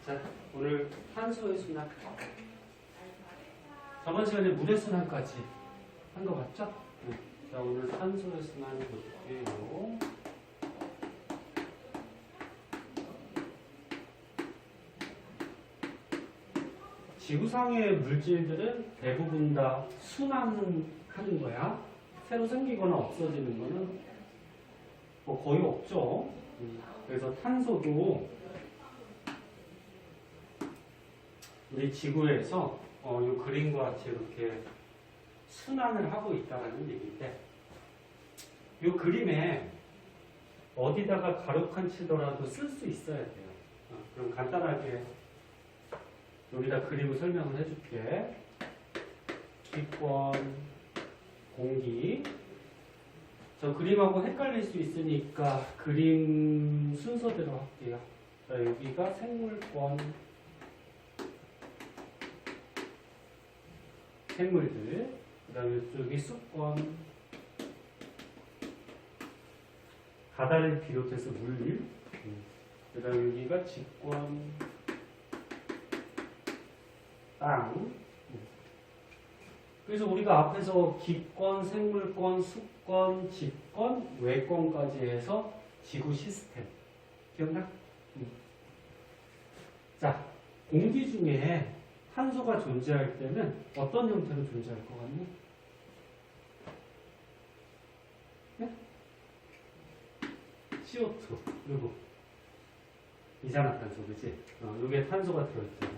자, 오늘 탄소의 순환. 저번 시간에 물의 순환까지 한 거 맞죠? 네. 자, 오늘 탄소의 순환 볼게요. 지구상의 물질들은 대부분 다 순환하는 거야. 새로 생기거나 없어지는 거는 뭐 거의 없죠. 그래서 탄소도 우리 지구에서 이 그림과 같이 이렇게 순환을 하고 있다는 얘기인데, 이 그림에 어디다가 가로칸 치더라도 쓸 수 있어야 돼요. 그럼 간단하게 여기다 그림을 설명을 해줄게. 기권, 공기. 저 그림하고 헷갈릴 수 있으니까 그림 순서대로 할게요. 자, 여기가 생물권, 생물들. 그 다음에 이쪽이 수권, 바다를 비롯해서 물. 그 다음에 여기가 직권, 땅. 그래서 우리가 앞에서 기권, 생물권, 수권, 직권, 외권까지 해서 지구 시스템. 기억나? 자, 공기 중에 탄소가 존재할 때는 어떤 형태로 존재할 것 같니? 네? CO2. 그리고 이산화탄소, 그치? 여기에 탄소가 들어있잖아.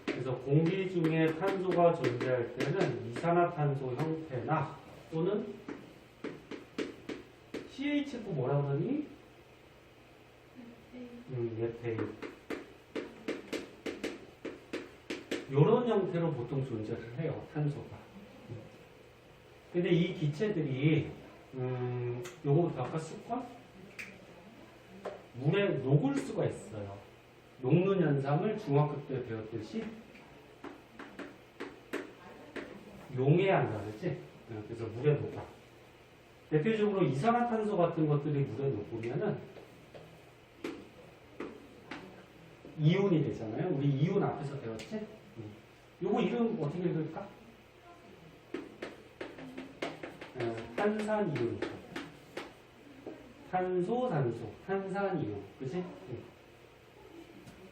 그래서 공기 중에 탄소가 존재할 때는 이산화탄소 형태나 또는 CH4 뭐라고 하니? 메테인. 이런 형태로 보통 존재를 해요, 탄소가. 근데 이 기체들이 요거부터 아까 수권? 물에 녹을 수가 있어요. 녹는 현상을 중학교 때 배웠듯이 용해한다, 그렇지? 그래서 물에 녹아. 대표적으로 이산화탄소 같은 것들이 물에 녹으면은 이온이 되잖아요. 우리 이온 앞에서 배웠지? 요거 이름 어떻게 읽을까? 탄산이온. 탄소, 단소, 탄산이온. 그치?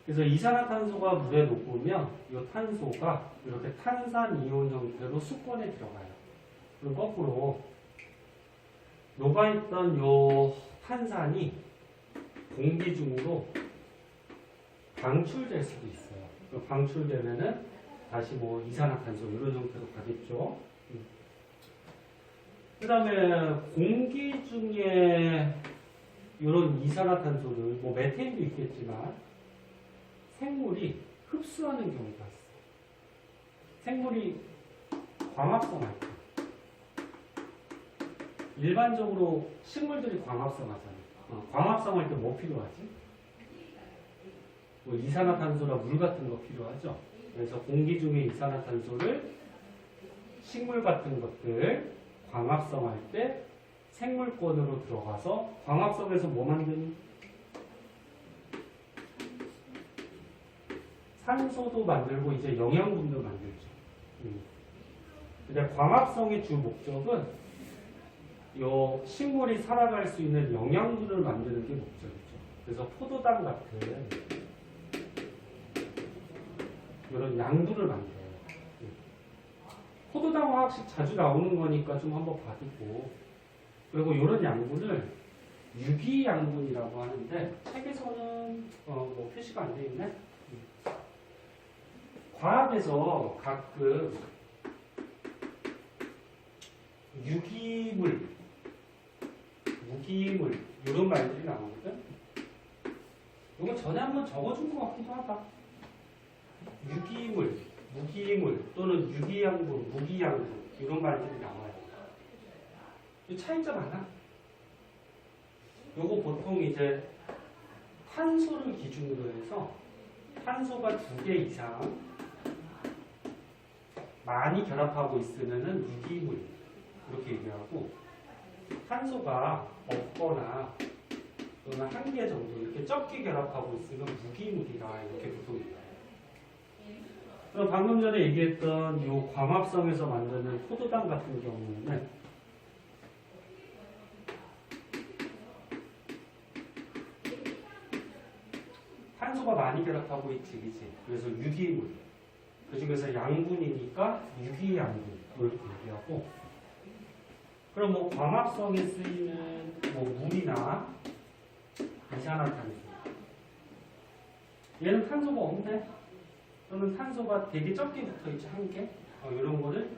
그래서 이산화탄소가 물에 녹으면 이 탄소가 이렇게 탄산이온 형태로 수권에 들어가요. 그리고 거꾸로 녹아있던 이 탄산이 공기 중으로 방출될 수도 있어요. 방출되면은 다시 뭐 이산화탄소 이런 형태로 가겠죠. 그 다음에 공기 중에 이런 이산화탄소를 뭐 메테인도 있겠지만 생물이 흡수하는 경우가 있어요. 생물이 광합성할 때. 일반적으로 식물들이 광합성하잖아요. 광합성할 때 뭐 필요하지? 뭐 이산화탄소나 물 같은 거 필요하죠. 그래서 공기 중에 이산화탄소를 식물 같은 것들 광합성할 때 생물권으로 들어가서 광합성에서 뭐 만드니? 산소도 만들고 이제 영양분도 만들죠. 근데 광합성의 주 목적은 요 식물이 살아갈 수 있는 영양분을 만드는 게 목적이죠. 그래서 포도당 같은 이런 양분을 만들어요. 포도당 화학식 자주 나오는 거니까 좀 한번 봐두고, 그리고 이런 양분을 유기양분이라고 하는데 책에서는 뭐 표시가 안 돼 있네. 과학에서 가끔 유기물, 무기물 이런 말들이 나오거든. 이거 전에 한번 적어준 것 같기도 하다. 유기물, 무기물 또는 유기양분, 무기양분 이런 말들이 나와요. 이 차이점 하나? 요거 보통 이제 탄소를 기준으로 해서 탄소가 2개 이상 많이 결합하고 있으면은 유기물 이렇게 얘기하고, 탄소가 없거나 또는 한 개 정도 이렇게 적게 결합하고 있으면 무기물이라 이렇게 보통 얘기해요. 그럼 방금 전에 얘기했던 이 광합성에서 만드는 포도당 같은 경우는 탄소가 많이 결합하고 있지, 그치? 그래서 유기물. 그 중에서 양분이니까 유기양분 이렇게 얘기하고. 그럼 뭐 광합성에 쓰이는 뭐 물이나 이산화탄소. 얘는 탄소가 없네. 또는 탄소가 되게 적게 붙어있죠, 한 개. 이런 거를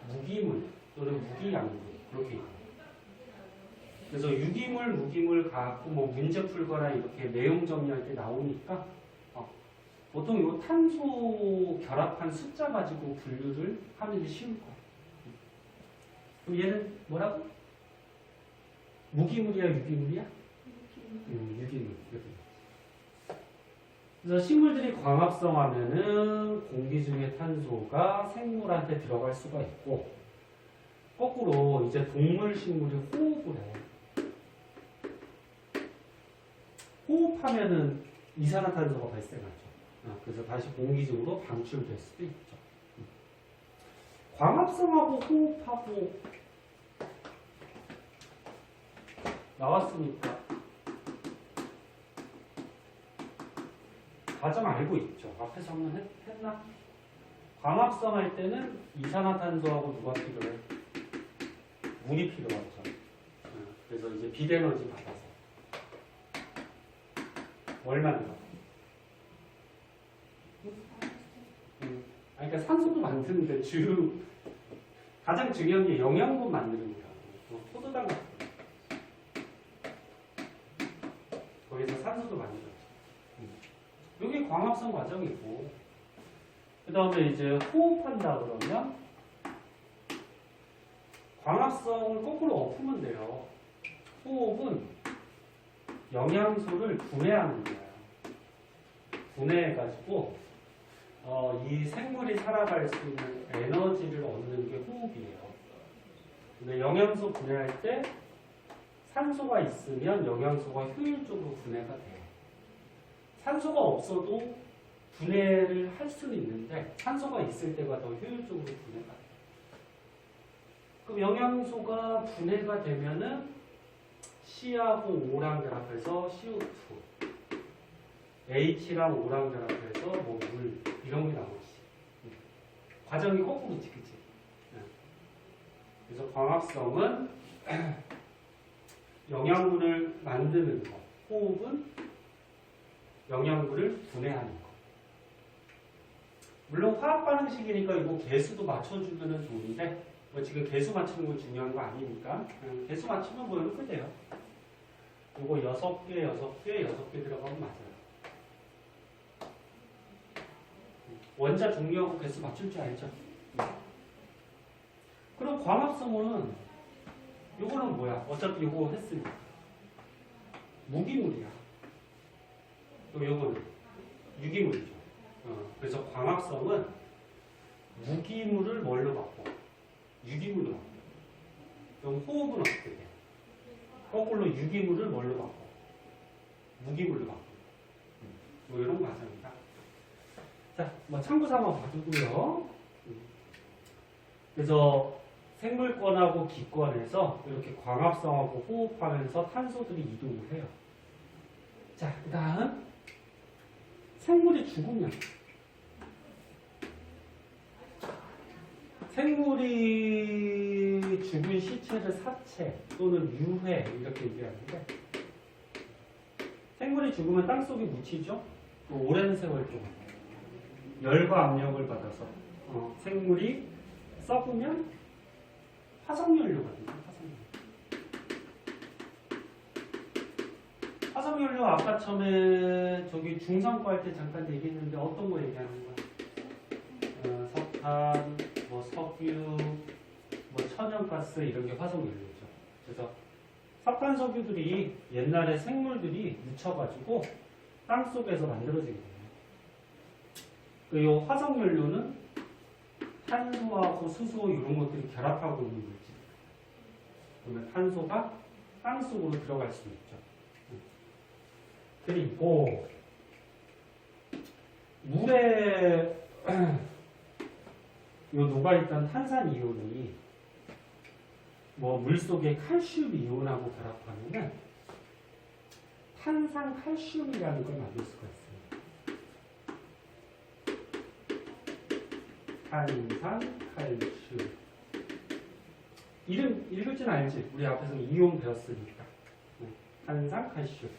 무기물 또는 무기양분 그렇게 얘기해요. 그래서 유기물, 무기물 갖고 뭐 문제 풀거나 이렇게 내용 정리할 때 나오니까 보통 이 탄소 결합한 숫자 가지고 분류를 하면 쉬울 거예요. 그럼 얘는 뭐라고? 무기물이야, 유기물이야? 유기물. 그래서 식물들이 광합성하면은 공기 중에 탄소가 생물한테 들어갈 수가 있고, 거꾸로 이제 동물 식물이 호흡을 해. 호흡하면은 이산화탄소가 발생하죠. 그래서 다시 공기중으로 방출될 수도 있죠. 광합성하고 호흡하고 나왔으니까 과정 알고 있죠. 앞에서 한번 했나? 광합성 할 때는 이산화탄소하고 누가 필요해? 물이 필요하죠. 그래서 이제 빛에너지 받아서 뭘 만들어? 그러니까 산소도 만드는데 가장 중요한 게 영양분 만드는 거야. 포도당 같은 거. 거기서 산소도 만들었죠. 이게 광합성 과정이고, 그 다음에 이제 호흡한다 그러면 광합성을 거꾸로 엎으면 돼요. 호흡은 영양소를 분해하는 거예요. 분해해가지고 이 생물이 살아갈 수 있는 에너지를 얻는 게 호흡이에요. 근데 영양소 분해할 때 산소가 있으면 영양소가 효율적으로 분해가 돼요. 산소가 없어도 분해를 할 수는 있는데 산소가 있을 때가 더 효율적으로 분해가 돼요. 그럼 영양소가 분해가 되면은 C하고 O랑 결합해서 CO2, H랑 O랑 결합해서 뭐 물 이런 게 나오지. 과정이 거꾸로지, 그치? 그래서 광합성은 영양분을 만드는 거, 호흡은 영양분을 분해하는 거. 물론 화학 반응식이니까 이거 개수도 맞춰주면 좋은데 뭐 지금 개수 맞추는 건 중요한 거 아니니까 개수 맞추면 뭐 이렇게 돼요. 이거 6개, 6개, 6개 들어가면 맞아요. 원자 종류하고 개수 맞출 줄 알죠? 그럼 광합성은 이거는 뭐야? 어차피 이거 했으니까 무기물이야. 요거는 유기물이죠. 그래서 광합성은 무기물을 뭘로 바꿔? 유기물로 바꿔. 그럼 호흡은 어떻게 돼? 거꾸로 유기물을 뭘로 바꿔? 무기물로 바꿔. 뭐 이런 과정이다. 자, 뭐 참고삼아 봐두고요. 그래서 생물권하고 기권에서 이렇게 광합성하고 호흡하면서 탄소들이 이동을 해요. 자, 그 다음 생물이 죽으면 생물이 죽은 시체를 사체 또는 유해 이렇게 얘기하는데 생물이 죽으면 땅속에 묻히죠. 또 오랜 세월 동안 열과 압력을 받아서 생물이 썩으면 화석연료가 돼요. 화석연료 아까 처음에 저기 중상과 할 때 잠깐 얘기했는데 어떤 거 얘기하는 거야? 석탄, 뭐 석유, 뭐 천연가스 이런 게 화석연료죠. 그래서 석탄 석유들이 옛날에 생물들이 묻혀가지고 땅 속에서 만들어진 거예요. 이 화석연료는 탄소하고 수소 이런 것들이 결합하고 있는 물질. 그러면 탄소가 땅 속으로 들어갈 수 있죠. 그리고 물에 요 녹아있던 탄산 이온이 뭐 물속에 칼슘 이온하고 결합하면은 탄산 칼슘이라는 걸 만들 수가 있습니다. 탄산 칼슘. 이름 읽을 줄 알지? 우리 앞에서 이온 배웠으니까. 탄산 칼슘.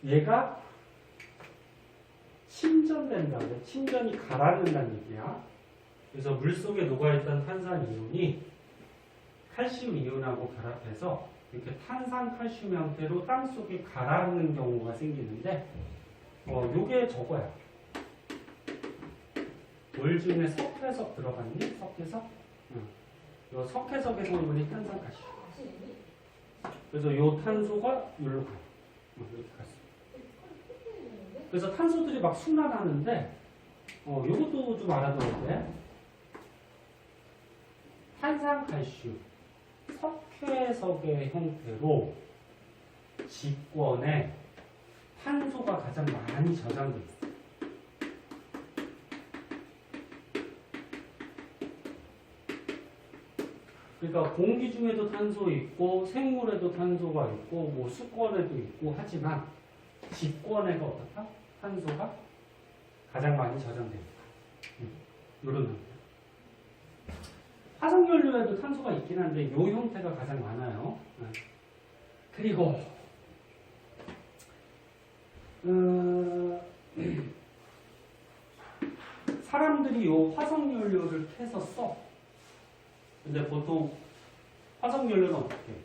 얘가 침전된다. 침전이 가라앉는다는 얘기야. 그래서 물속에 녹아있던 탄산 이온이 칼슘 이온하고 결합해서 이렇게 탄산 칼슘 형태로 땅속에 가라앉는 경우가 생기는데 요게 저거야. 물 중에 석회석 들어갔니? 석회석? 응. 요 석회석의 성분이 탄산 칼슘. 그래서 요 탄소가 여기로 가요. 이렇게 갔어. 그래서 탄소들이 막 순환하는데 요것도 좀 알아둬야 돼. 탄산 칼슘 석회석의 형태로 직권에 탄소가 가장 많이 저장돼 있어요. 그러니까 공기 중에도 탄소 있고 생물에도 탄소가 있고 뭐 수권에도 있고 하지만 직권에가 어떻다? 탄소가 가장 많이 저장됩니다. 이런 형태. 화석연료에도 탄소가 있긴 한데 이 형태가 가장 많아요. 그리고 사람들이 이 화석연료를 캐서 써. 근데 보통 화석연료는 어떻게 해?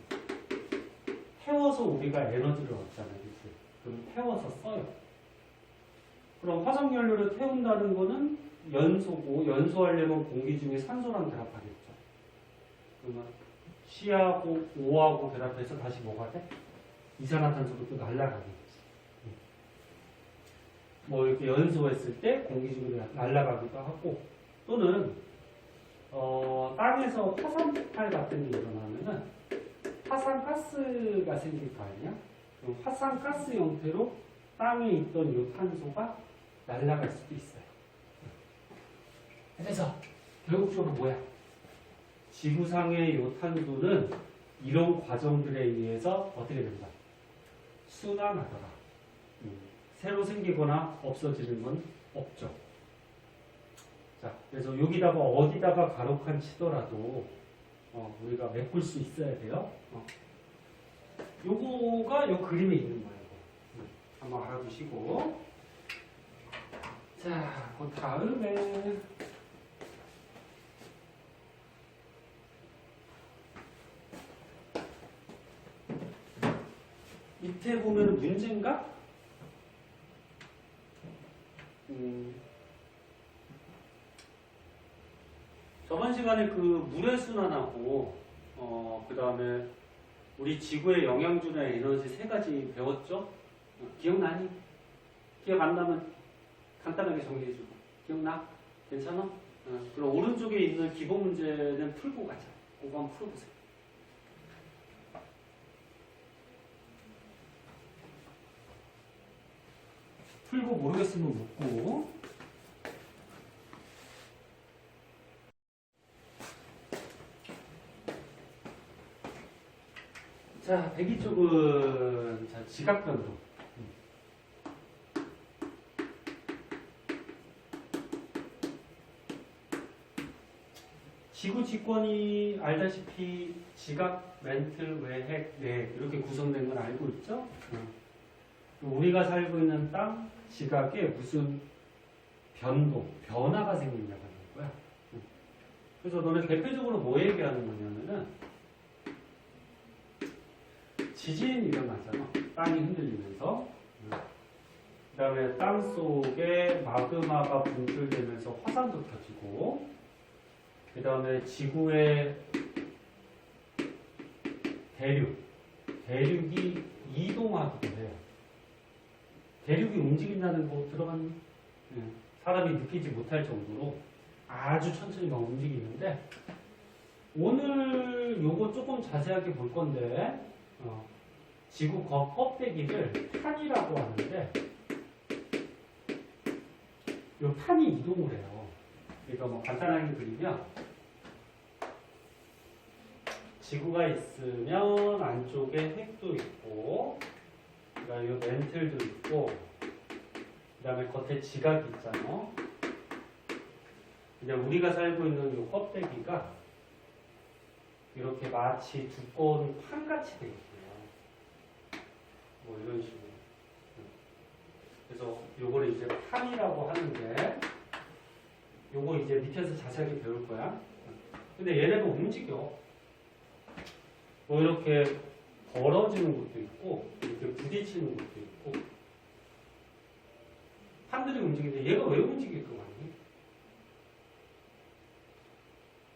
태워서 우리가 에너지를 얻잖아요. 그치? 그럼 태워서 써요. 그럼 화석연료를 태운다는 거는 연소고, 연소하려면 공기 중에 산소랑 결합하겠죠. 그러면 C하고 O하고 결합해서 다시 뭐가 돼? 이산화탄소로 또 날아가겠지. 뭐 이렇게 연소했을 때 공기 중에 날아가기도 하고, 또는 땅에서 화산 폭발 같은 게 일어나면은 화산가스가 생길 거 아니야? 그럼 화산가스 형태로 땅에 있던 이 탄소가 날아갈 수도 있어요. 그래서 결국적으로 뭐야? 지구상의 이 탄소는 이런 과정들에 의해서 어떻게 된다? 순환하더라. 새로 생기거나 없어지는 건 없죠. 자, 그래서 여기다가 어디다가 가로칸 치더라도 우리가 메꿀 수 있어야 돼요. 요거가 요 그림에 있는 거예요. 한번 알아두시고. 자, 그 다음에 밑에 보면 문제인가? 저번 시간에 그 물의 순환하고 그 다음에 우리 지구에 영향 주는 에너지 세 가지 배웠죠? 기억나니? 기억 안 나면 간단하게 정리해주고. 기억나? 괜찮아? 그럼 오른쪽에 있는 기본 문제는 풀고 가자. 그거 한번 풀어보세요. 풀고 모르겠으면 묻고. 자, 배기 쪽은 자, 지각 변동. 지구 직권이 알다시피 지각, 멘틀, 외핵, 내 이렇게 구성된 건 알고 있죠? 우리가 살고 있는 땅, 지각에 무슨 변동, 변화가 생긴다고 하는 거야. 그래서 너네 대표적으로 뭐 얘기하는 거냐면은 지진이 일어나잖아. 땅이 흔들리면서. 그 다음에 땅 속에 마그마가 분출되면서 화산도 켜지고, 그 다음에 지구의 대륙이 이동하기도 해요. 대륙이 움직인다는 거 들어봤니? 사람이 느끼지 못할 정도로 아주 천천히 막 움직이는데, 오늘 요거 조금 자세하게 볼 건데, 지구 겉껍데기를 판이라고 하는데 이 판이 이동을 해요. 그러니까 뭐 간단하게 그리면 지구가 있으면 안쪽에 핵도 있고 그다음에 이 멘틀도 있고 그다음에 겉에 지각이 있잖아요. 이제 우리가 살고 있는 이 껍데기가 이렇게 마치 두꺼운 판같이 되어 있어요. 뭐 이런 식으로. 그래서 요거를 이제 판이라고 하는데 요거 이제 밑에서 자세하게 배울 거야. 근데 얘네도 움직여. 뭐 이렇게 벌어지는 것도 있고 이렇게 부딪히는 것도 있고 판들이 움직이는데 얘가 왜 움직일 것 같니?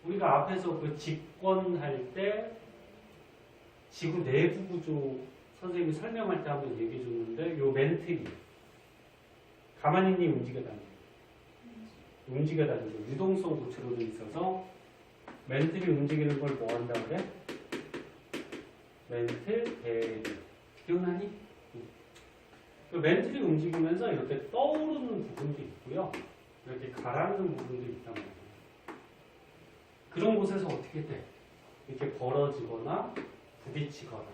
우리가 앞에서 그 집권할 때 지구 내부 구조 선생님이 설명할 때 한번 얘기해 줬는데 요 멘틀이 가만히 있니 움직여 다니고 움직여 다니고 유동성 고체로 돼 있어서 멘틀이 움직이는 걸 뭐 한다 그래? 멘틀 배리 기억나니? 그 멘틀이 움직이면서 이렇게 떠오르는 부분도 있고요 이렇게 가라앉는 부분도 있단 말이에요. 그런 곳에서 어떻게 돼? 이렇게 벌어지거나 부딪히거나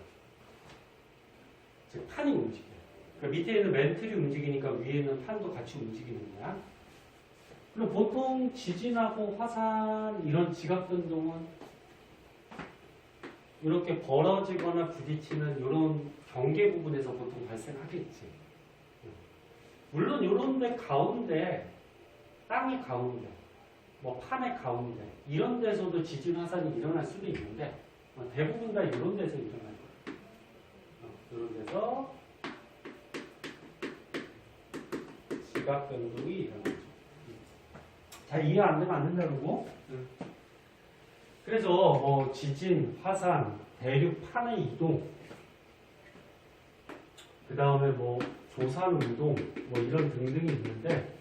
즉 판이 움직여요. 그러니까 밑에 있는 멘틀이 움직이니까 위에 있는 판도 같이 움직이는 거야. 그럼 보통 지진하고 화산 이런 지각 변동은 이렇게 벌어지거나 부딪히는 이런 경계 부분에서 보통 발생하겠지. 물론 이런 데 가운데 땅의 가운데 뭐 판의 가운데 이런 데서도 지진 화산이 일어날 수도 있는데 대부분 다 이런 데서 일어날 거예요. 이런 데서 지각 변동이 일어나죠. 잘 이해 안 되면 안 된다고. 그래서 뭐 지진, 화산, 대륙 판의 이동, 그 다음에 뭐 조산 운동, 뭐 이런 등등이 있는데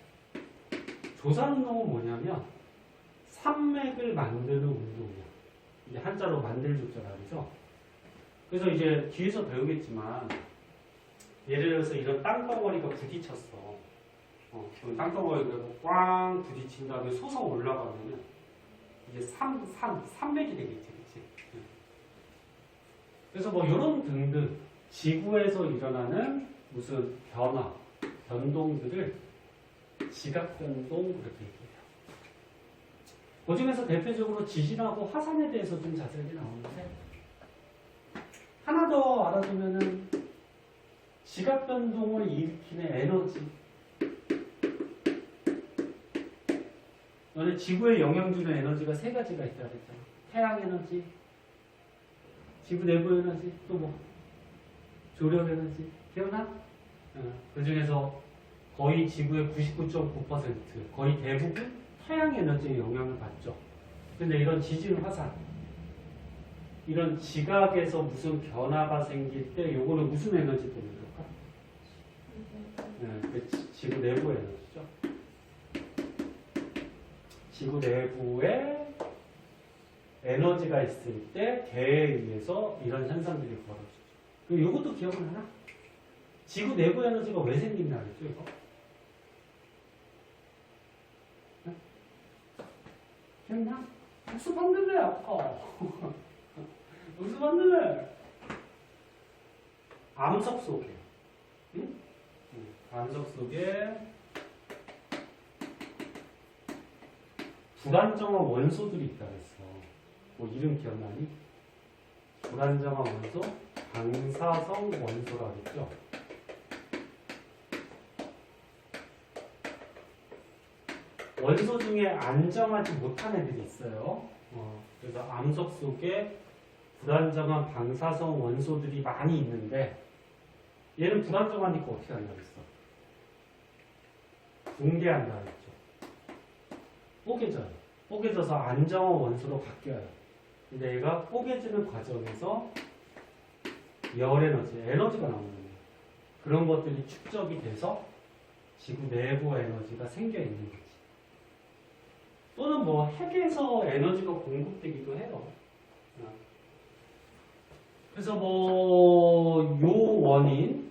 조산 운동은 뭐냐면 산맥을 만드는 운동이야. 이제 한자로 만들조자 말이죠. 그래서 이제 뒤에서 배우겠지만 예를 들어서 이런 땅덩어리가 부딪혔어. 그럼 땅덩어리가 꽝 부딪힌 다음에 솟아 올라가면은 이제 산맥이 되겠지, 그치? 그래서 뭐 이런 등등 지구에서 일어나는 무슨 변화, 변동들을 지각 변동 그렇게 얘기해요. 그 중에서 대표적으로 지진하고 화산에 대해서 좀 자세하게 나오는데 하나 더 알아두면은 지각 변동을 일으키는 에너지. 너네 지구에 영향 주는 에너지가 세 가지가 있다 그랬잖아. 태양 에너지, 지구 내부 에너지, 또 뭐? 조력 에너지. 기억나? 그 중에서 거의 지구의 99.9% 거의 대부분 태양 에너지의 영향을 받죠. 근데 이런 지진, 화산, 이런 지각에서 무슨 변화가 생길 때 요거는 무슨 에너지 때문에 그럴까? 그 지구 내부 에너지죠. 지구 내부에 에너지가 있을 때 개에 의해서 이런 현상들이 벌어지죠. 그리고 이것도 기억을 하나? 지구 내부 에너지가 왜 생긴다 그랬죠, 이거? 네? 기억나? 복습한다며, 아까. 복습한다며. 암석 속에. 응? 암석 속에 불안정한 원소들이 있다 그랬어. 뭐 이름 기억나니? 불안정한 원소, 방사성 원소라고 했죠. 원소 중에 안정하지 못한 애들이 있어요. 그래서 암석 속에 불안정한 방사성 원소들이 많이 있는데 얘는 불안정하니까 어떻게 한다 그랬어? 붕괴한다 그랬죠. 뽀개져요. 뽀개져서 안정한 원소로 바뀌어요. 근데 얘가 뽀개지는 과정에서 열 에너지, 에너지가 나오는 거예요. 그런 것들이 축적이 돼서 지구 내부 에너지가 생겨 있는 거지. 또는 뭐 핵에서 에너지가 공급되기도 해요. 그래서 뭐 요 원인에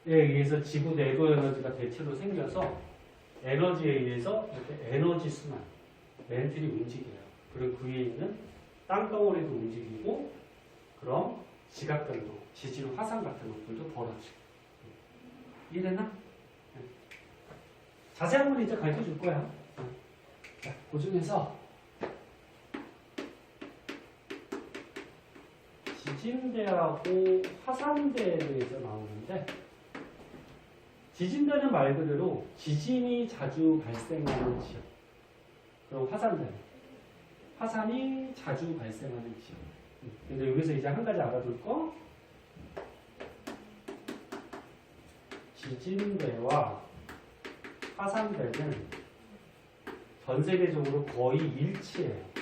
의해서 지구 내부 에너지가 대체로 생겨서 에너지에 의해서 이렇게 에너지 순환, 멘틀이 움직여요. 그리고 그 위에 있는 땅덩어리도 움직이고 그럼 지각변동, 지진, 화산 같은 것들도 벌어지고. 이해됐나? 자세한 건 이제 가르쳐 줄 거야. 자, 그 중에서 지진대하고 화산대에 대해서 나오는데, 지진대는 말 그대로 지진이 자주 발생하는 지역. 그리고 화산대는 화산이 자주 발생하는 지역. 근데 여기서 이제 한 가지 알아둘 거, 지진대와 화산대는 전 세계적으로 거의 일치해요.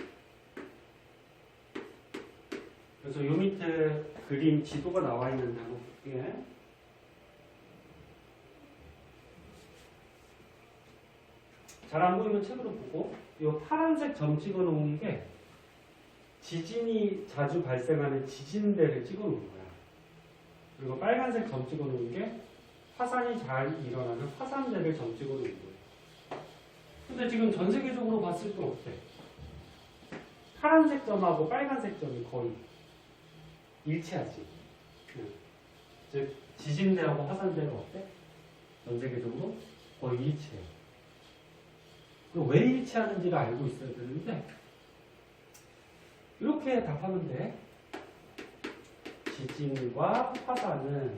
그래서 요 밑에 그림 지도가 나와 있는데 한번 볼게요. 잘 안 보이면 책으로 보고, 이 파란색 점 찍어 놓은 게 지진이 자주 발생하는 지진대를 찍어 놓은 거야. 그리고 빨간색 점 찍어 놓은 게 화산이 잘 일어나는 화산대를 점 찍어 놓은 거예요. 근데 지금 전 세계적으로 봤을 때 어때? 파란색 점하고 빨간색 점이 거의 일치하지. 즉 지진대하고 화산대는 어때? 전 세계적으로 거의 일치해요. 왜 일치하는지를 알고 있어야 되는데, 이렇게 답하면 돼. 지진과 화산은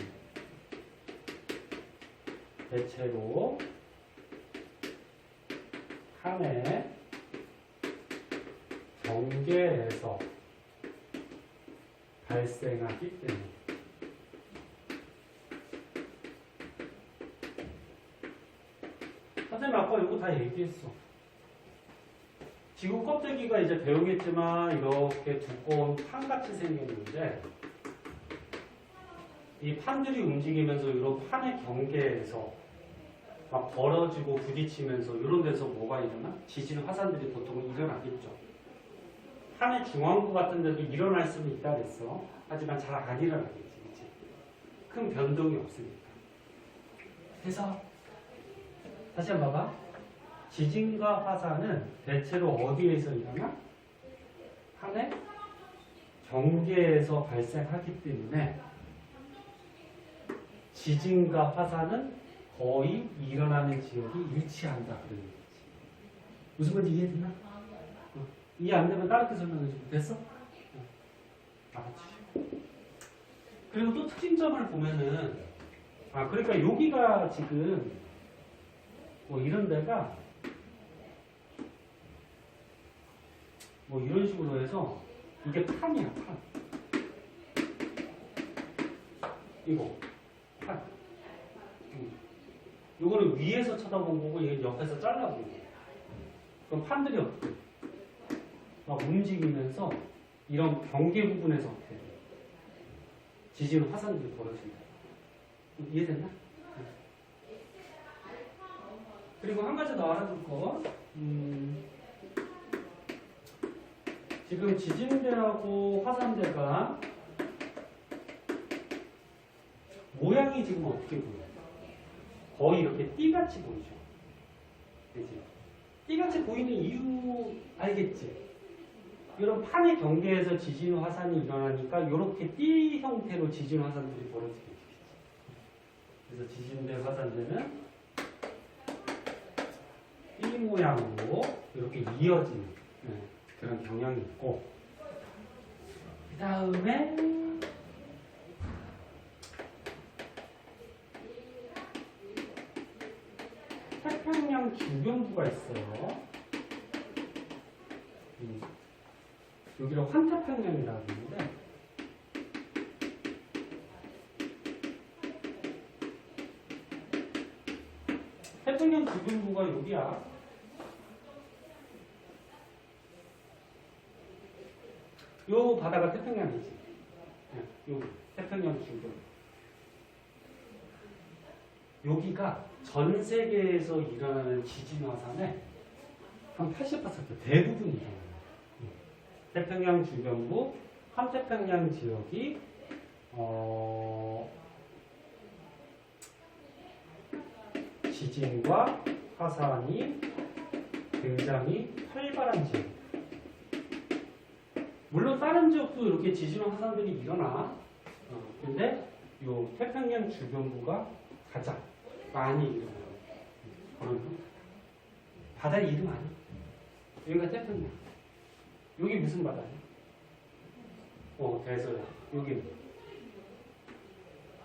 대체로 한 해 경계에서 발생하기 때문에. 선생님 아까 이거 다 얘기했어. 지구 껍데기가 이제 배우겠지만 이렇게 두꺼운 판같이 생겼는데, 이 판들이 움직이면서 이런 판의 경계에서 막 벌어지고 부딪히면서 이런 데서 뭐가 일어나? 지진, 화산들이 보통 일어나겠죠. 판의 중앙부 같은 데도 일어날 수는 있다 그랬어. 하지만 잘 안 일어나겠지. 그치? 큰 변동이 없으니까. 그래서 다시 한번 봐봐. 지진과 화산은 대체로 어디에서 일어나? 판의 경계에서 발생하기 때문에 지진과 화산은 거의 일어나는 지역이 일치한다. 그런 얘기지. 무슨 말인지 이해됐나? 이해 안 되면 다르게 설명해주면 됐어? 알았지. 그리고 또 특징점을 보면은, 그러니까 여기가 지금 뭐 이런 데가 뭐 이런 식으로 해서 이게 판이야, 판. 이거 판. 이거는 위에서 쳐다본 거고 이게 옆에서 잘라본 거야. 그럼 판들이 어떻게 돼? 막 움직이면서 이런 경계 부분에서 어떻게 돼? 지진, 화산들이 벌어진다. 이해됐나? 그리고 한 가지 더 알아둘 거. 지금 지진대하고 화산대가 모양이 지금 어떻게 보여요? 거의 이렇게 띠같이 보이죠. 그치? 띠같이 보이는 이유 알겠지? 이런 판의 경계에서 지진, 화산이 일어나니까 이렇게 띠 형태로 지진, 화산들이 벌어지겠지. 그래서 지진대, 화산대는 띠 모양으로 이렇게 이어지는 그런 경향이 있고, 그 다음에 태평양 주변부가 있어요. 여기를 환태평양이라고 하는데, 태평양 주변부가 여기야. 요 바다가 태평양이지. 여기 태평양 주변. 여기가 전 세계에서 일어나는 지진 화산의 한 80% 대부분이 일어나요. 태평양 주변부, 환태평양 지역이 지진과 화산이 굉장히 활발한 지역. 물론 다른 지역도 이렇게 지진과 화산들이 일어나. 근데 요 태평양 주변부가 가장 많이 일어나요. 바다 이름 아니야? 여기가 태평양. 여기 무슨 바다야? 대서양.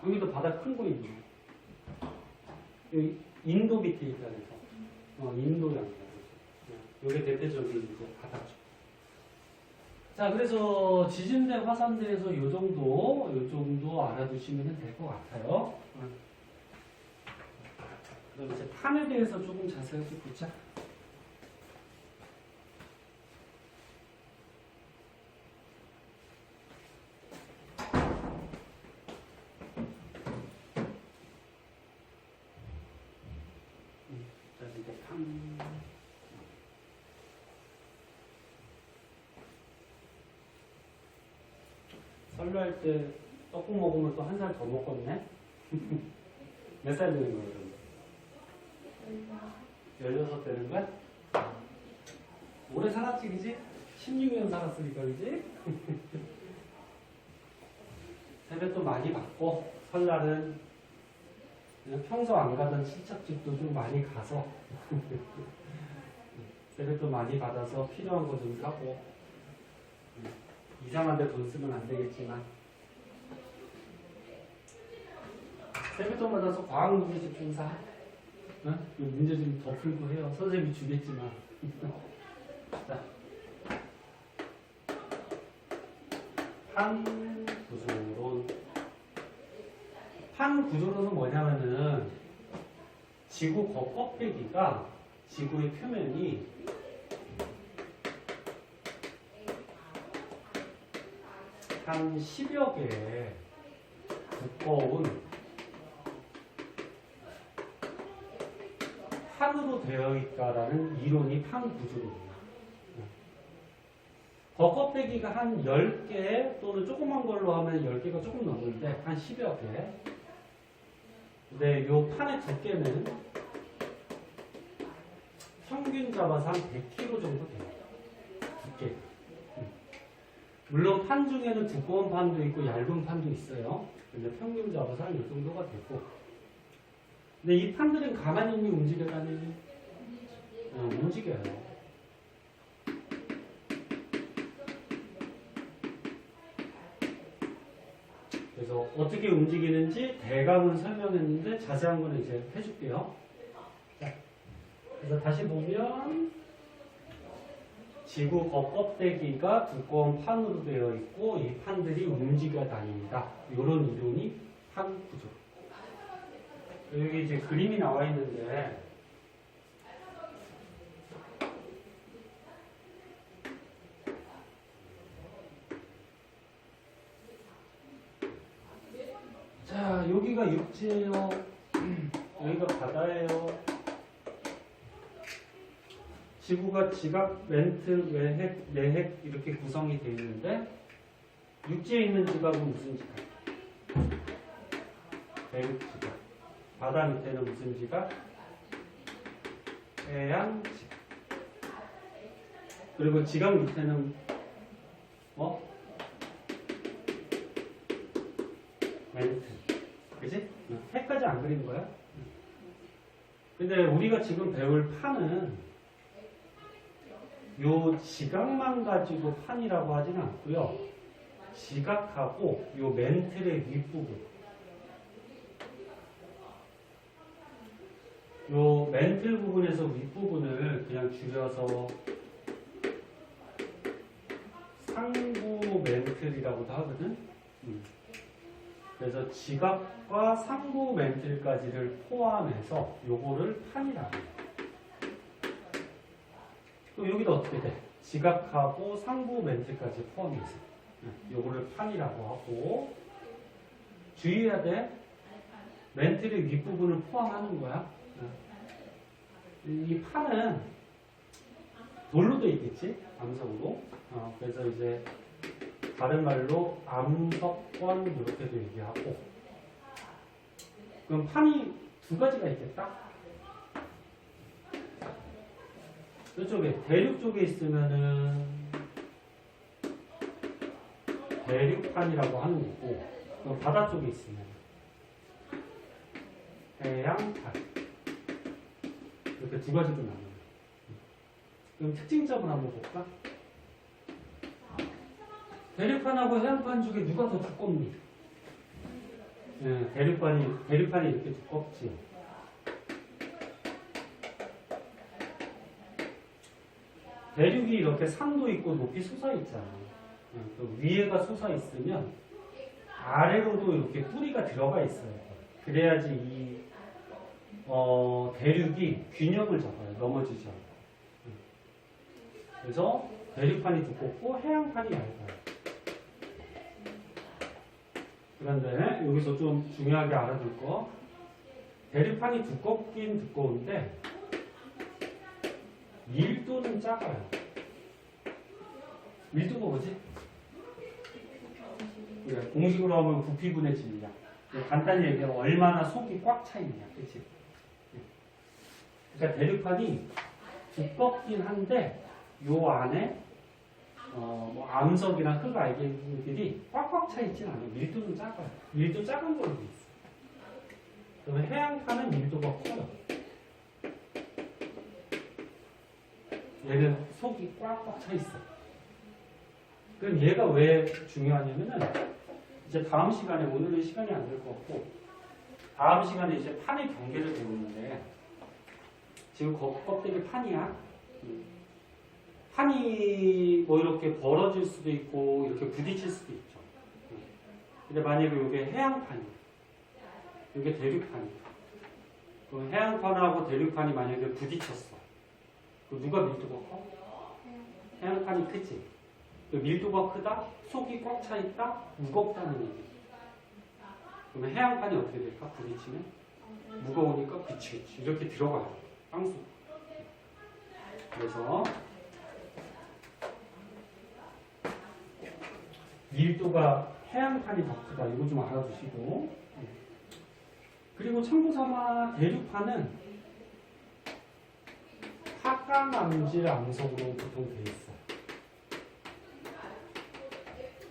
여기도 바다 큰 거 있네. 여기 인도 밑에 있다 그래서 인도양. 여기 대표적인 이제 바다죠. 자, 그래서 지진대 화산대에서 요 정도 알아두시면 될 것 같아요. 그럼 이제 판에 대해서 조금 자세하게 보자. 자, 이제 판. 설날 때 떡국 먹으면 또 한 살 더 먹었네? 몇 살 되는 거예요, 그럼? 16 되는 거야? 오래 살았지, 그지? 16년 살았으니까, 그지? 세뱃돈 많이 받고, 설날은 그냥 평소 안 가던 친척집도 좀 많이 가서, 세뱃돈 많이 받아서 필요한 거 좀 사고, 이상한 데 돈 쓰면 안 되겠지만 세뱃돈 받아서 과학 문제집 좀 사. 문제 좀 더 풀고 해요. 선생님이 주겠지만. 자, 판구조론. 판구조론은 뭐냐면은 지구 겉껍데기가 지구의 표면이 한 10여 개의 두꺼운 판으로 되어 있다라는 이론이 판구조론이에요. 겉껍데기가 한 10개 또는 조그만 걸로 하면 10개가 조금 넘는데 한 10여 개. 근데 이 판의 두께는 평균 잡아서 한 100kg 정도 돼요. 두께. 물론 판 중에는 두꺼운 판도 있고 얇은 판도 있어요. 근데 평균 잡아서 한 이 정도가 되고. 근데 이 판들은 가만히 움직여가니 움직여요. 그래서 어떻게 움직이는지 대강은 설명했는데 자세한 거는 이제 해줄게요. 자, 그래서 다시 보면 지구 겉껍데기가 두꺼운 판으로 되어 있고 이 판들이 움직여 다닙니다. 이런 이론이 판 구조. 여기 이제 그림이 나와 있는데 자, 여기가 육지예요. 여기가 바다예요. 지구가 지각, 멘트, 외핵, 내핵 이렇게 구성이 되어 있는데 육지에 있는 지각은 무슨 지각? 대륙 지각. 바다 밑에는 무슨 지각? 해양 지각. 그리고 지각 밑에는 뭐? 멘트. 그치? 해까지 안 그린 거야? 근데 우리가 지금 배울 판은 요 지각만 가지고 판이라고 하지는 않고요. 지각하고 요 멘틀의 윗부분. 요 멘틀 부분에서 윗부분을 그냥 줄여서 상부 멘틀이라고도 하거든. 그래서 지각과 상부 멘틀까지를 포함해서 요거를 판이라고 해요. 그럼 여기도 어떻게 돼? 지각하고 상부 멘트까지 포함해서 요거를 판이라고 하고 주의해야 돼. 멘트의 윗부분을 포함하는 거야. 이 판은 돌로 돼 있겠지? 암석으로. 그래서 이제 다른 말로 암석권 이렇게도 얘기하고. 그럼 판이 두 가지가 있겠다. 이쪽에 대륙 쪽에 있으면은 대륙판이라고 하는 거고, 그럼 바다 쪽에 있으면 해양판. 이렇게 두 가지로 나눠요. 그럼 특징점을 한번 볼까? 대륙판하고 해양판 중에 누가 더 두껍니? 네, 대륙판이 이렇게 두껍지. 대륙이 이렇게 산도 있고 높이 솟아 있잖아. 네, 그 위에가 솟아 있으면 아래로도 이렇게 뿌리가 들어가 있어요. 그래야지 이 대륙이 균형을 잡아요. 넘어지지 않고. 그래서 대륙판이 두껍고 해양판이 얇아요. 그런데 여기서 좀 중요하게 알아둘 거, 대륙판이 두껍긴 두꺼운데 밀도는 작아요. 밀도가 뭐지? 그래, 공식으로 하면 부피분의 질량. 간단히 얘기하면 얼마나 속이 꽉 차 있냐, 그렇지? 그러니까 대륙판이 두껍긴 한데 요 안에 뭐 암석이나 흙 알갱이들이 꽉꽉 차 있진 않아요. 밀도는 작아요. 밀도 작은 걸로 돼 있어요. 그러면 해양판은 밀도가 커요. 얘는 속이 꽉꽉 차 있어. 그럼 얘가 왜 중요하냐면은 이제 다음 시간에, 오늘은 시간이 안 될 것 같고 다음 시간에 이제 판의 경계를 배우는데, 지금 껍데기 판이야. 판이 뭐 이렇게 벌어질 수도 있고 이렇게 부딪힐 수도 있죠. 근데 만약에 이게 해양판이야, 이게 대륙판이야. 그럼 해양판하고 대륙판이 만약에 부딪혔어. 그럼 누가 밀도가 커? 해양판이 크지. 밀도가 크다, 속이 꽉 차 있다, 무겁다는 얘기. 그러면 해양판이 어떻게 될까? 부딪히면 무거우니까 그치 이렇게 들어가요. 땅속. 그래서 밀도가 해양판이 더 크다. 이거 좀 알아두시고. 그리고 참고삼아 대륙판은 화강암질 암석으로 보통 되어 있어요.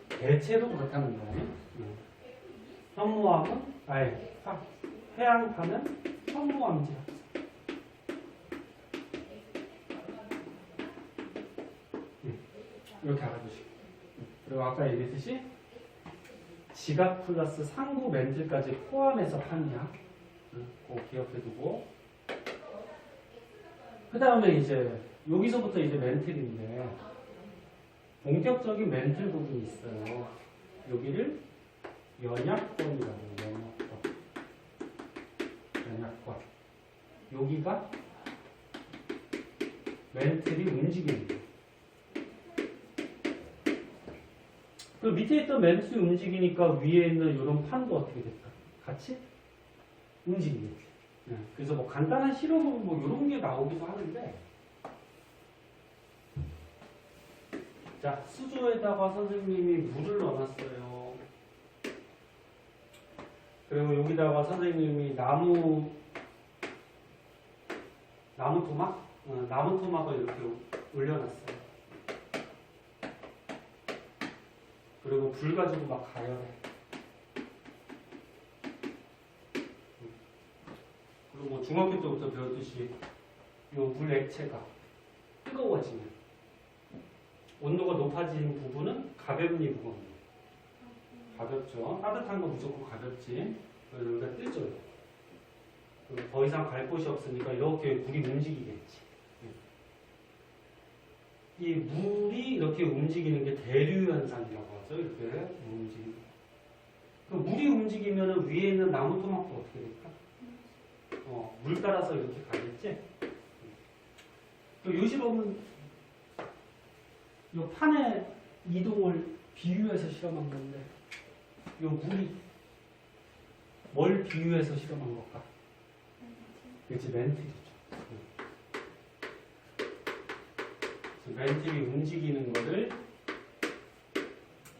대체로 그렇다는 거예요. 현무암은 해양판은 현무암질 암석. 이렇게 알아두시고. 그리고 아까 얘기했듯이 지각 플러스 상부 멘틀까지 포함해서 판이야. 그거 기억해두고. 그 다음에 이제 여기서부터 이제 멘틀인데 본격적인 멘틀 부분이 있어요. 여기를 연약권이라고 해요. 연약권. 여기가 멘틀이 움직이는 거예요. 그 밑에 있던 멘틀이 움직이니까 위에 있는 이런 판도 어떻게 될까? 같이 움직이겠지. 네. 그래서 뭐 간단한 실험으로 뭐 이런 게 나오기도 하는데, 자, 수조에다가 선생님이 물을 넣어놨어요. 그리고 여기다가 선생님이 나무 토막? 나무 토막을 이렇게 올려놨어요. 그리고 불 가지고 막 가열해. 그리고 뭐 중학교 때부터 배웠듯이 이 물 액체가 뜨거워지면 온도가 높아진 부분은 가볍니 무겁니? 가볍죠. 따뜻한 거 무조건 가볍지. 그래서 여기가 뜨죠. 더 이상 갈 곳이 없으니까 이렇게 물이 움직이겠지. 이 물이 이렇게 움직이는 게 대류 현상이라고 하죠. 이렇게 움직이는. 그 물이 움직이면 위에 있는 나무 토막도 어떻게 될까? 물 따라서 이렇게 가겠지. 이 실험은 이 판의 이동을 비유해서 실험한 건데, 이 물이 뭘 비유해서 실험한 걸까? 그렇지, 멘틀이죠. 멘틀이 움직이는 거를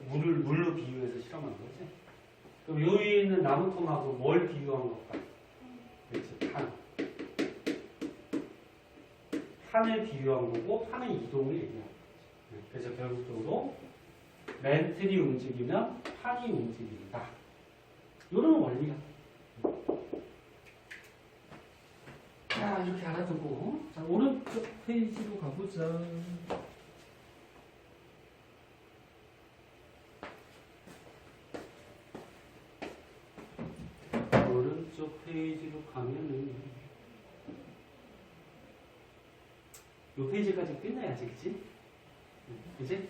물로 비유해서 실험한 거지. 그럼 요 위에 있는 나무통하고 뭘 비유한 걸까? 그렇지, 판. 판을 비유한 거고 판의 이동을 얘기한 거지. 그래서 결국적으로 멘틀이 움직이면 판이 움직인다. 이런 원리야. 자, 이렇게 알아두고 자, 오른쪽 페이지로 가보자. 오른쪽 페이지로 가면은 이 페이지까지 끝내야지, 그치? 그치?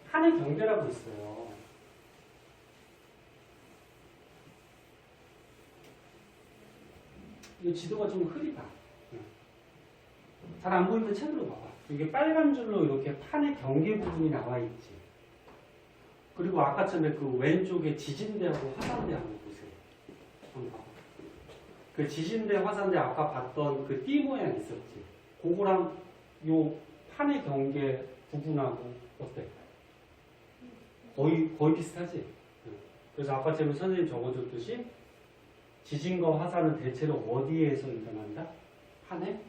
판의 경계라고 있어요. 이 지도가 좀 흐리다. 잘 안 보이면 책으로 봐봐. 이게 빨간 줄로 이렇게 판의 경계 부분이 나와 있지. 그리고 아까처럼 그 왼쪽에 지진대하고 화산대 한번 보세요. 한번 봐봐. 그 지진대, 화산대 아까 봤던 그 띠 모양 있었지. 그거랑 요 판의 경계 부분하고 어때? 거의 비슷하지? 그래서 아까처럼 선생님 적어줬듯이 지진과 화산은 대체로 어디에서 일어난다? 판의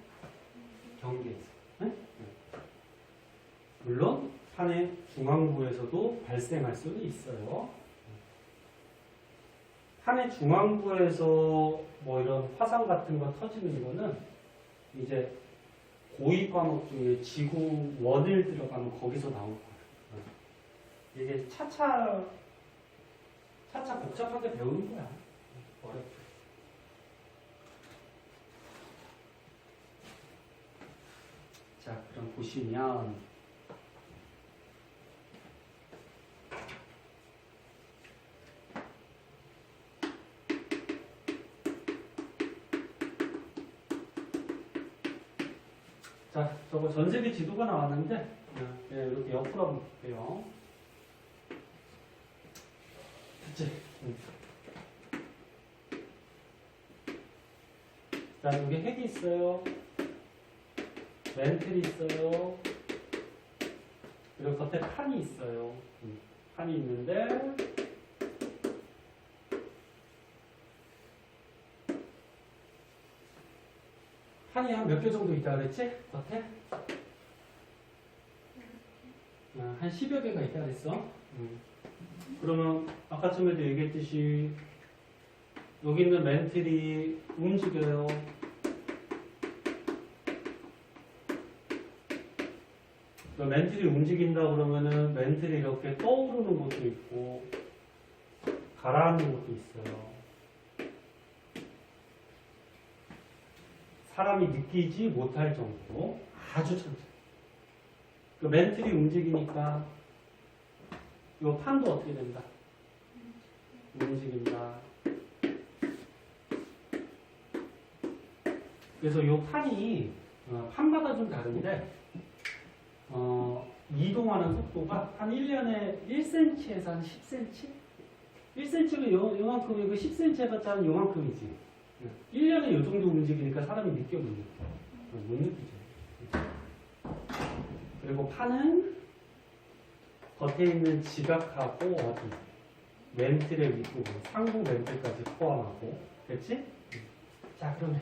경계에서. 네? 물론 판의 중앙부에서도 발생할 수는 있어요. 판의 중앙부에서 뭐 이런 화산 같은 거 터지는 거는 이제 고2 과목 중에 지구 원을 들어가면 거기서 나올 거예요. 이게 차차 복잡하게 배우는 거야. 어렵게. 자, 그럼 보시면 자, 저거 전세계 지도가 나왔는데 이렇게 옆으로 한번 볼게요. 됐지? 자, 여기 핵이 있어요. 멘틀이 있어요. 그리고 겉에 판이 있어요. 판이 있는데 판이 한 몇 개 정도 있다 그랬지? 겉에? 한 10여 개가 있다 그랬어. 그러면 아까쯤에도 얘기했듯이 여기 있는 멘틀이 움직여요. 멘틀이 움직인다 그러면은 멘틀이 이렇게 떠오르는 것도 있고 가라앉는 것도 있어요. 사람이 느끼지 못할 정도로 아주 천천히. 그 멘틀이 움직이니까 이 판도 어떻게 된다? 움직인다. 그래서 이 판이 판마다 좀 다른데 이동하는 속도가 한 1년에 1cm에서 한 10cm? 1cm면 요만큼이고 10cm 해봤자 한 요만큼이지. 1년에 요 정도 움직이니까 사람이 느껴 못 느껴. 못 느끼죠. 그리고 판은 겉에 있는 지각하고 어디 멘틀의 윗부분, 상부 멘틀까지 포함하고, 그렇지? 자, 그러면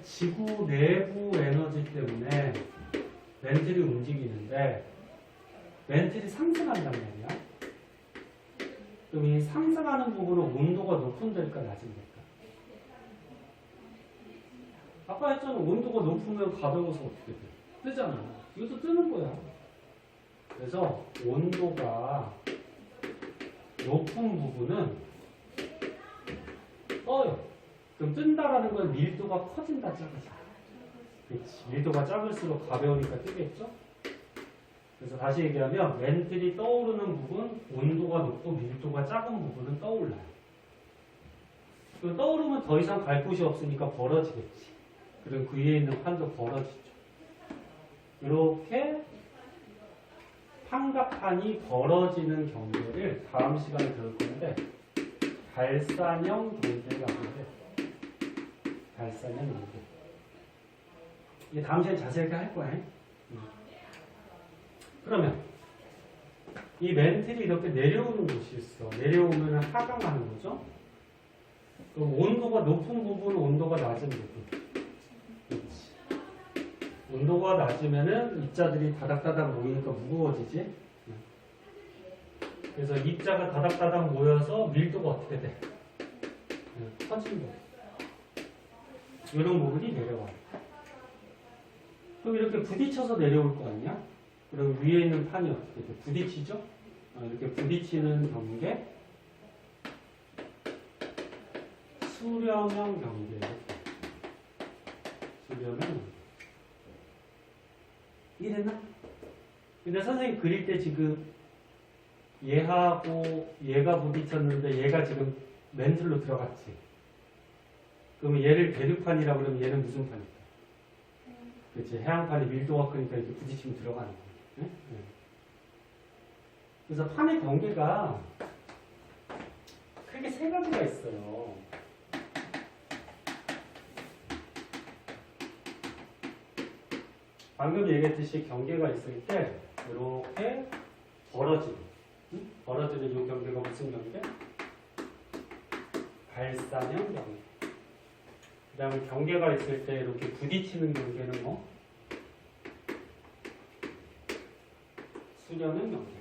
지구 내부 에너지 때문에 멘틀이 움직이는데 멘틀이 상승한단 말이야. 그럼 이 상승하는 부분은 온도가 높은 데일까 낮은 데일까? 아까 했잖아. 온도가 높으면 가벼워서 어떻게 돼? 뜨잖아. 이것도 뜨는 거야. 그래서 온도가 높은 부분은 떠요. 그럼 뜬다라는 건 밀도가 커진다, 작아져. 그렇지. 밀도가 작을수록 가벼우니까 뜨겠죠? 그래서 다시 얘기하면 멘틀이 떠오르는 부분, 온도가 높고 밀도가 작은 부분은 떠올라요. 그럼 떠오르면 더 이상 갈 곳이 없으니까 벌어지겠지. 그럼 그 위에 있는 판도 벌어지죠. 이렇게 판과 판이 벌어지는 경계를 다음 시간에 배울 건데 발산형 경계라고 해요. 발산형 경계. 이게 다음 시간에 자세하게 할 거야. 그러면 이 멘틀이 이렇게 내려오는 곳이 있어. 내려오면 하강하는 거죠. 그럼 온도가 높은 부분은 온도가 낮은 부분. 그렇지. 온도가 낮으면은 입자들이 다닥다닥 모이니까 무거워지지. 그래서 입자가 다닥다닥 모여서 밀도가 어떻게 돼? 커진 거. 이런 부분이 내려와요. 그럼 이렇게 부딪혀서 내려올 거 아니야? 그럼 위에 있는 판이 어떻게 돼? 부딪히죠? 이렇게 부딪히는 경계, 수렴형 경계. 수렴형 경계. 이해됐나? 근데 선생님 그릴 때 지금 얘하고 얘가 부딪혔는데 얘가 지금 멘틀로 들어갔지. 그러면 얘를 대류판이라고 그러면 얘는 무슨 판일까? 그렇지. 해양판이 밀도가 크니까 이렇게 부딪히면 들어가는 거야. 네? 네. 그래서 판의 경계가 크게 세 가지가 있어요. 방금 얘기했듯이 경계가 있을 때 이렇게 벌어지는 벌어지는 이 경계가 무슨 경계? 발산형 경계. 그 다음에 경계가 있을 때 이렇게 부딪히는 경계는 뭐? 수렴형 경계.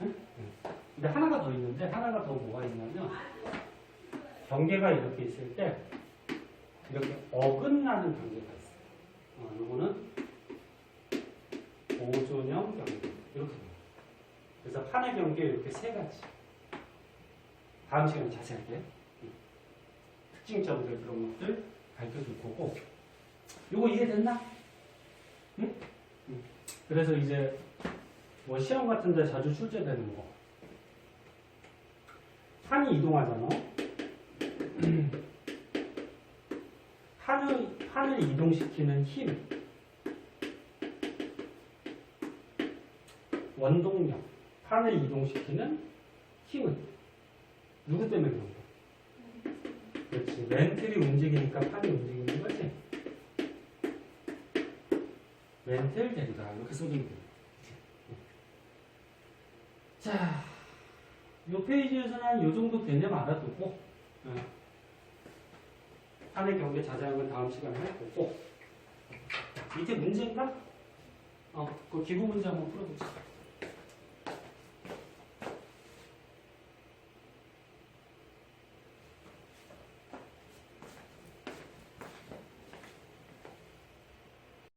응? 근데 하나가 더 있는데 하나가 더 뭐가 있냐면 경계가 이렇게 있을 때 이렇게 어긋나는 경계가 있어요. 이거는 보존형 경계. 이렇게 돼요. 그래서 판의 경계 이렇게 세 가지. 다음 시간에 자세하게 특징점들 그런 것들 밝혀줄 거고. 요거 이해됐나? 응? 응. 그래서 이제 뭐 시험 같은 데 자주 출제되는 거. 판이 이동하잖아. 판을 이동시키는 힘. 원동력. 판을 이동시키는 힘은 누구 때문에 그런 거야? 그렇지. 멘틀이 움직이니까 판이 움직이는 거지. 멘틀 대리다. 이렇게 써주면 돼. 자, 이 페이지에서는 이 정도 개념 알아두고 판의 경계 자세한 건 다음 시간에 할 거고 밑에 문제인가? 그 기본 문제 한번 풀어보자.